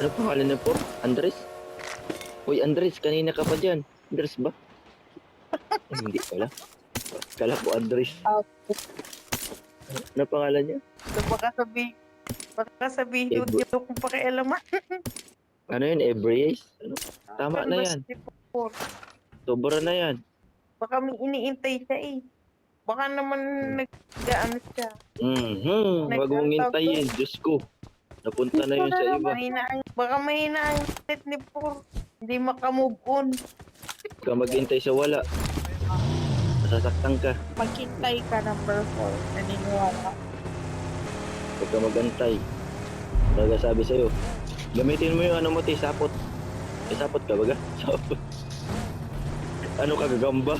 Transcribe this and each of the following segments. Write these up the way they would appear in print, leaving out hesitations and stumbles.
Ano pangalan na po? Andres? Uy, Andres, kanina ka pa dyan. Andres ba? Ay, hindi pala. Kala ko Andres. Ano pangalan niya? So, baka sabihin, Eb- hindi ko pakialaman. ano yun? Ebriace? Ano? Tama na yan. Sobra na yan. Baka may iniintay siya eh. Baka naman nag-ano siya. Wag mong hintayin. Diyos ko. Napunta na yun sa iba. Baka mahina ang net ni Por. Hindi makamove on. Huwag ka maghintay sa wala. Masasaktan ka. Maghintay ka number 4. Naniniwala. Huwag ka magantay. Talaga sabi sa'yo. Gamitin mo yung ano mo, sapot. Sapot ka baga? Sapot. Ano ka, gagamba?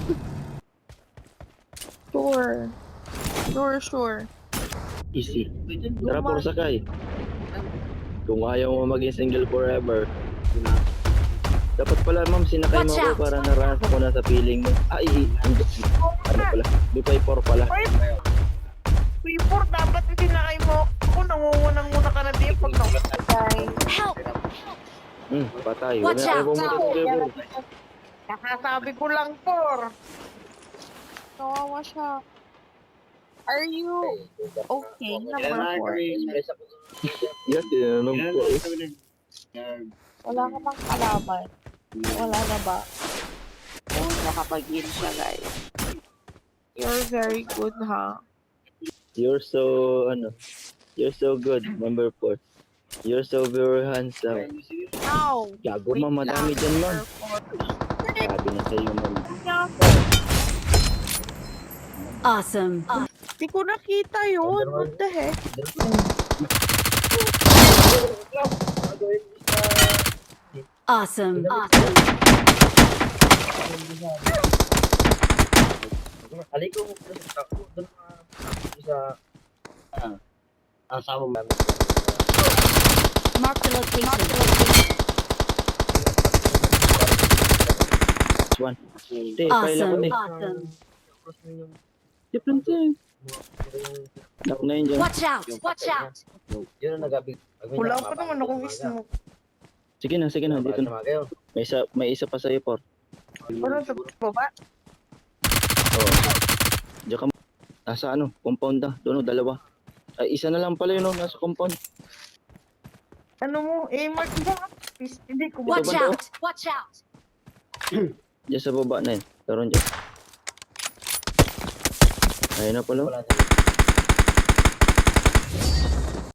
Sure. Easy. Tara, por sakay. Kung ayaw mo maging single forever. Dapat pala, ma'am, sinakay mo ako para narasa ko na sa feeling mo. Ano pala? Dupay 4 pala. Report, dapat itinakay mo ako. Nangungunang muna ka na din pag nakapatay. Help! Patay. Wala na tayo pumunta. Nakasabi ko lang, Por. Kawawa siya. Are you okay? Number 4. Yan, tinanong ko eh. Wala ka bang kalaban? Wala na ba? Oo, nakapag-in siya, guys. You're very good, ha? You're so good, number 4. You're so very handsome. Ow! Gago, ma'am, madami dyan, ma'am. Sabi na sa'yo, ma'am. Awesome. Di ko nakita yun. What the heck? Awesome. Aliko mo sa ako doon sa asawa mo. Mark the location. This one. Te, file ako, te. Awesome. Different thing. Knock na yun dyan. Watch out. Yun ang nagabi. Wala pa naman akong smoke. Sige na, dito na. May isa pa sa'yo, por. Wala sa baba? Oo. Diyan ka. Nasa compound na. Doon, dalawa. Ay, isa na lang pala yun, nasa compound. Ano mo? Mark mo. Hindi ko ba? Watch out. Diyan sa baba na yun. Taron dyan. Ayun na pala. Wala